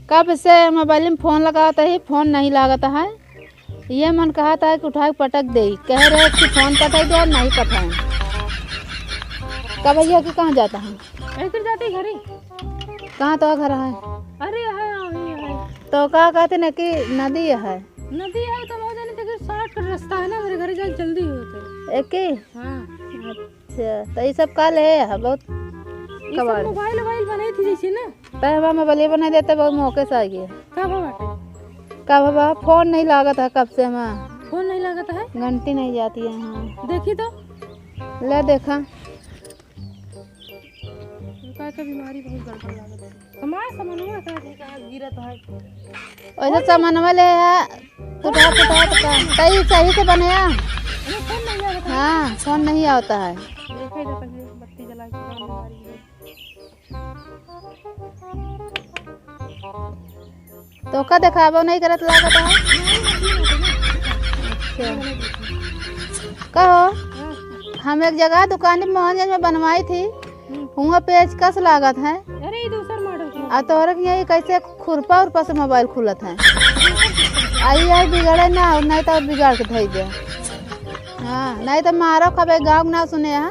कब से मोबाइल में फोन लगाता है, फोन नहीं लगाता है। ये मन कहा था कि उठा के पटक दे, कह रहे कि फोन पटक दे, नहीं पटाए। कब भैया कि कहाँ जाता है? ऐसे जाते घर ही। कहाँ तो घर है? अरे है तो क्या कहते ना कि नदी है। नदी है तो बहुत जाने तक शॉर्ट कट रास्ता है ना, मेरे घर जाके जल्दी होते। एक ही? हाँ। अच्छा, तो ये सब कल है बहुत कबाड़। मोबाइल बनाई थी जैसे ना, तब मोबाइल बना देते बहुत मौके से आ गए। कब बाबा फोन नहीं लागत है, कब से हमारा फोन नहीं लागत है, घंटी नहीं जाती है। हाँ देखी तो ले देखा का बीमारी बहुत गड़बड़ लागत है। हमारे सामानवा का गिरत है, वैसे सामानवा ले है टूटा तो सही से बनाया। फोन नहीं लागत है। हाँ फोन नहीं आता है। देखे तो पहले बत्ती जला के बीमारी है। तो का दिखाबो नहीं करत लागत है। अच्छा कहो, हम एक जगह दुकान में मोहनगंज में बनवाई थी, हुआ पेचकस लागत है। अरे दूसरा मॉडल की आ तोहरे के यही कैसे खुरपा उरपा से मोबाइल खुलत है। आई बिगड़े ना, नहीं तो बिगाड़ के धई दे। हाँ नहीं तो मारो कब गाँव ना सुने है,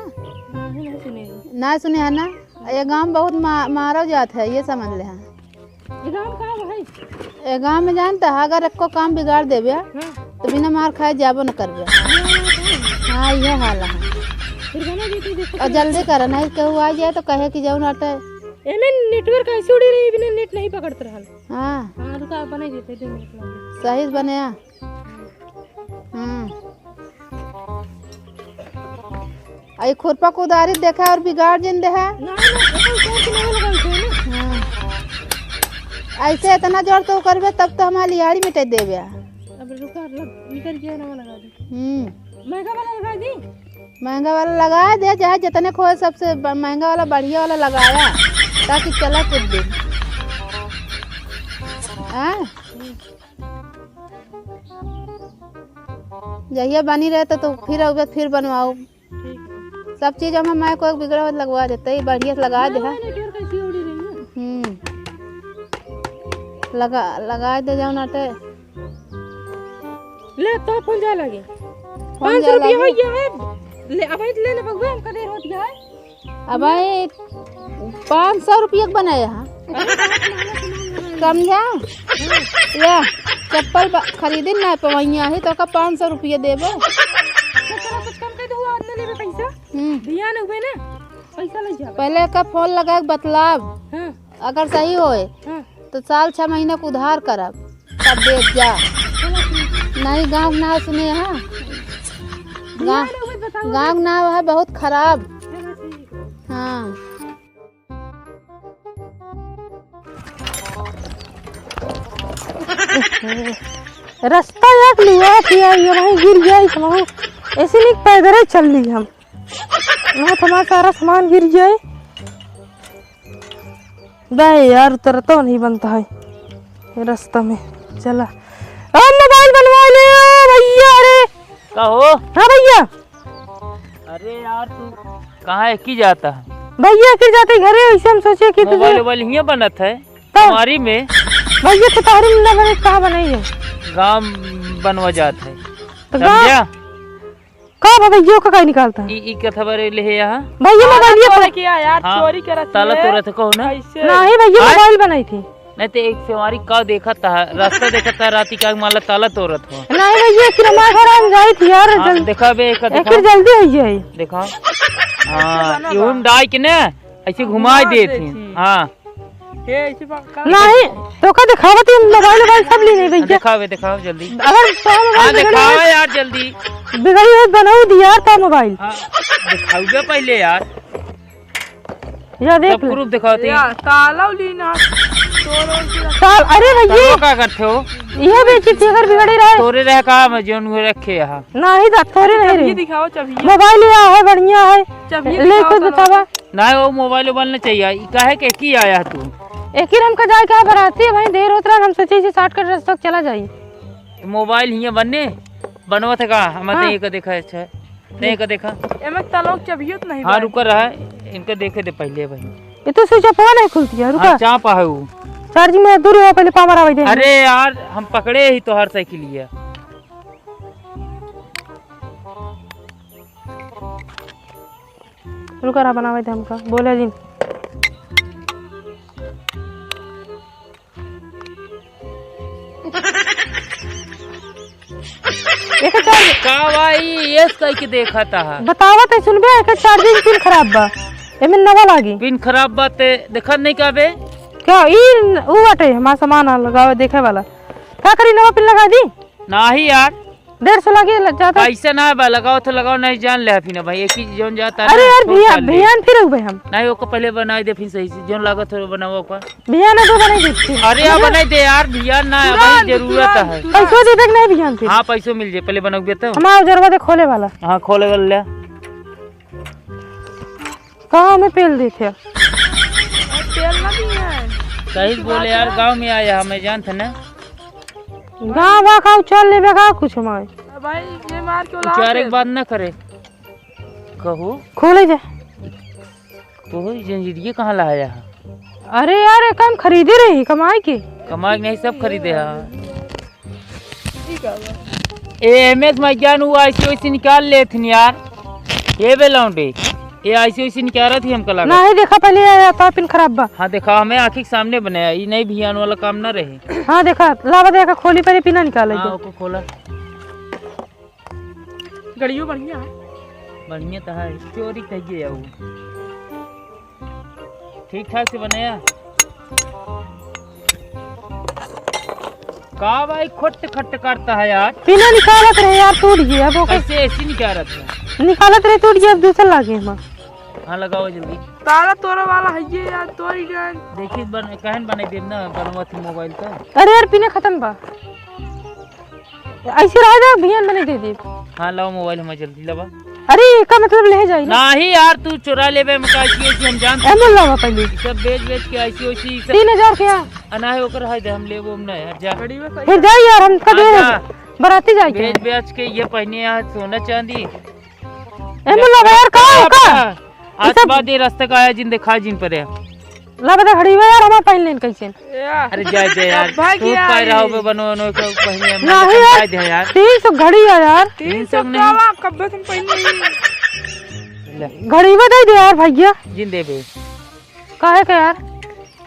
ना सुने है ना। ये गाँव बहुत मारो जात है, ये समझ ले। हाँ ये गाँव में जानता है, अगर एको काम बिगाड़ देवे तो बिना मार खाए जाबो न करबे। हाँ ये हाल है। और जल्दी कर, नहीं कहू आ जाए तो कहे कि जाऊ नाटे एमे नेटवर्क ऐसे उड़ी रही, बिना नेट नहीं पकड़त रहल। हाँ हां रुका बना देते 2 मिनट लगे। सही से बनया। आई खुरपा कुदारी देखा और बिगाड़ जिन दे है। ऐसे इतना जोर तो करबे तब तो हमारी लिहाड़ी मिटे देवे। अब रुका निकल गया ना, लगा दे। महंगा वाला लगा दी, महंगा वाला लगा दे, चाहे जितने खोए सबसे महंगा वाला बढ़िया वाला लगाया ताकि चला कुछ दिन। जहिया बनी रहे तो फिर बनवाओ। सब चीज हमें मैं कोई बिगड़ा लगवा देते ही, बढ़िया से लगा दे। लगा दे जाओ नाटे ले तो फोन जा लगे 500 रुपया हो गया है। ले अब ले ले बगुआ, हम कदे होत गया है। अब 500 रुपया बनाया है, समझा। या चप्पल खरीदे ना पवैया है तो का 500 रुपया देबो। कुछ कम कर दो, आदमी लेबे पैसा। दिया न हुए ना, पैसा ले जा। पहले का फोन लगा के बतलाव। हां अगर सही होए तो साल 6 महीना को उधार करब, तब दे जा। नहीं गाँव ना सुने। हाँ गाँव ना है बहुत खराब। हाँ रास्ता एक लिया किया, ये वहीं गिर गया। इसमें ऐसे नहीं पैदल चल ली हम, वहाँ हमारा सारा सामान गिर जाए। भाई यार उतर तो नहीं बनता है रास्ता में। चला मोबाइल बनवा ले भैया। अरे कहो। हाँ भैया। अरे यार तू कहाँ की जाता है? भैया के जाते घरे, वैसे हम सोचे कि मोबाइल हियाँ बनत है हमारी में। भैया तो तारी में बने, कहाँ बनाई है? गाँव बनवा जात है, तो समझा? कहाँ भैया का निकालता है? ई क्या खबर ले है यहाँ? भैया मोबाइल किया यार, चोरी करा ताला तोड़ा था कहो ना। नहीं भैया मोबाइल बनाई थी। नहीं तो एक से हमारी का देखा था, रास्ता देखा था रात का माला ताला तोड़त हो। नहीं भैया किरमा घर हम गई थी यार। देखा बे एक जल्दी हो जाए देखा। हाँ यूं डाई के ना ऐसे घुमा दे थी। हाँ नहीं तो का दिखावा थी, मोबाइल सब ले गई। दिखाओ जल्दी। अगर दिखाओ यार जल्दी। बिगड़ी हुई बनाऊ दिया था मोबाइल। दिखाओ दे पहले यार, या देख प्रूफ दिखाओ ताला लेना। अरे भैया क्या करते हो? यह बेची थी, अगर बिगड़ी रहे तोरे रह कहा मैं जोन रखे यहाँ। नहीं थोड़े नहीं रहे। दिखाओ चाबी। मोबाइल है बढ़िया है, ले खुद बतावा। ना वो मोबाइल बनना चाहिए। काहे के की आया तू? एक ही का जाए क्या बराती भाई, देर होता है। हम सोचे इसे 60 का रास्ता चला जाए। मोबाइल हियाँ बनने बनवा था का हमारे एक देखा अच्छा नहीं का देखा। एमे तलोक चाबियो तो नहीं। हाँ रुका रहा है, इनका देखे थे पहले भाई। ये तो स्विच ऑफ नहीं खुलती है। रुका चापा है वो चार्जिंग में दूर हो पहले पावर आवे दे। अरे यार हम पकड़े ही तो हर साइकिल है। रुका रहा बनावे थे हमका बोले जी। एक चार्ज का भाई ये कह के देखा था बतावत है सुनबे एक चार्जिंग पिन खराब बा एमे नवा लागी पिन खराब बात देखा नहीं का बे क्या ई ऊ बाटे हमारा सामान लगावे देखे वाला का करी नवा पिन लगा दी नहीं यार 150 लागे ज्यादा पैसा ना बा लगाओ तो लगाओ नहीं जान ले फिर भाई एक ही जोन जाता है अरे ना, यार सोच भैया साल ले। भैया फिर उबे हम नहीं ओको पहले बनाई दे फिर सही से जोन लागत हो बनाओ ओका भैया ने तो बने दी अरे यार बनाई दे यार भैया ना भाई जरूरत है पैसो दे देख नहीं भैया फिर हाँ पैसों मिल जाए पहले बनाओगे तो हमारा जरवा दे खोले वाला हाँ खोले वाला ले कहाँ में पेल दी थे तेल ना भी है। सही बोले यार गांव में आया हमें जानते ना गाँव बा का चल लेबे का कुछ हमारे भाई ये मार क्यों ला चार एक बात ना करे कहू खोले जा तो जंजीरिये कहाँ लाया है अरे यार एक काम खरीदे रही कमाई के कमाई नहीं सब खरीदे यार ठीक है भाई। एमएस मैं ज्ञान हुआ ऐसी वैसी निकाल ले थी यार ये बेलाउंडे ये ऐसी वैसी निकाल रही थी हमको लगा नहीं देखा पहले आया था पिन खराब बा हाँ देखा हमें आँखी के सामने बनाया ये नहीं भियान वाला काम ना रहे हाँ देखा लावा देखा खोली पहले पिना निकाले हाँ ओको खोला गड़ियों बढ़िया है। बढ़िया तो है चोरी कहिए या ठीक ठाक से बनाया का भाई खट खट करता है यार पिना निकालत रहे यार टूट गया अब ऐसे ऐसी निकाल रहा था निकालत रहे टूट गया अब दूसरा लागे हम हाँ लगाओ जल्दी ताला तोड़ा वाला है ये यार तोड़ी गए। देखिए कहन बनाई देव ना बनवा थी मोबाइल का अरे यार पिना खत्म बा ऐसे रह जा भैया मैंने दे दी हाँ लाओ मोबाइल हमें जल्दी लगा अरे का मतलब ले जाई ना नहीं यार तू चुरा ले बे मका ऐसी ऐसी हम जानते एमएल लावा पहले सब बेच के ऐसी वैसी सब 3000 के यहाँ अनाहे होकर है दे हम ले वो ना यार जा गड़ी में सही फिर जाई यार हम कब हाँ, बराती जाए के बेच बेच के ये पहने यहाँ सोना चांदी एमएल लावा यार का आज बाद ये रास्ते का आया जिन देखा जिन पर लावा दे खड़ी हुआ यार हम पहन लेन कैसे यार। अरे जाए दे यार भाई तू क्या पाए है? रहो बे बनो बनो को पहने हम नहीं यार। जाए दे यार 300 घड़ी है यार 300 नहीं। का कब्बे तुम पहले ले घड़ी में दे दे यार भैया जिन दे बे काहे का यार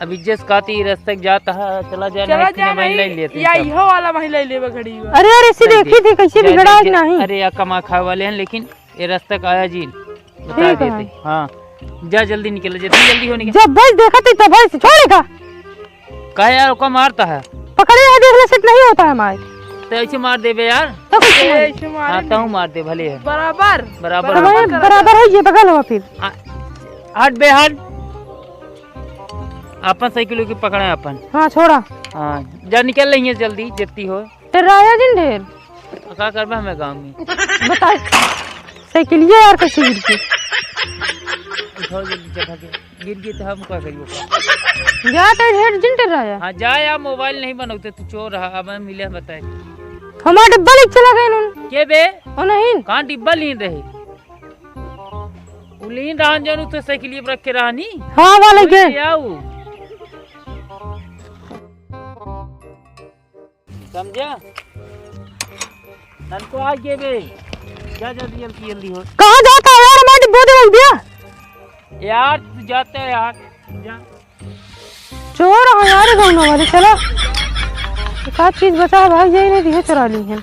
अब इज्जत काती रास्ते जाता है चला जा चला जा नहीं नहीं लेते या सब। इहो वाला महिला ले घड़ी में। अरे यार ऐसी देखी थी कैसे जाए बिगड़ा दे, नहीं अरे यार कमा खाए वाले हैं लेकिन ये रास्ते का आया जी बता ठीक है। देते हाँ जा जल्दी निकल जितनी जल्दी होने की जब बस देखा थी तब से छोड़ेगा कहे यार ओका मारता है पकड़े यहाँ देखने से नहीं होता है हमारे तो ऐसे मार दे बे यार तो कुछ ए, नहीं। ऐसे हाँ मारे तो मार दे भले है बराबर बराबर हमारे बराबर है ये बगल हुआ फिर हट बे हट अपन साइकिल की पकड़े अपन हाँ छोड़ा हाँ जा निकल रही है जल्दी जितनी हो डराया जिन ढेर क्या करबे हमें गाँव में बता साइकिल ये यार कैसे गिर गई उठाओ जल्दी चढ़ा के गिर गई तो हम क्या करियो जा तो ढेर जिन डराया हाँ जा यार मोबाइल नहीं बनौते तू चोर रहा अब हमें मिले बताए हमारा डिब्बा लेके चला गए उन्होंने के बे ओ नहीं कहाँ डिब्बा लीन रहे उ लीन रहन जानू तो साइकिल पर रख के रहनी हाँ वाले गए आओ समझा नन को आ गए बे जा जल्दी जल्दी जल्दी हो कहाँ जाता है यार हमारा डिब्बा दे दिया यार तू जाते है यार जा चोर हाँ यार गाँव वाले चला एक आध चीज बचा भाग जाए नहीं दिए चुरा ली है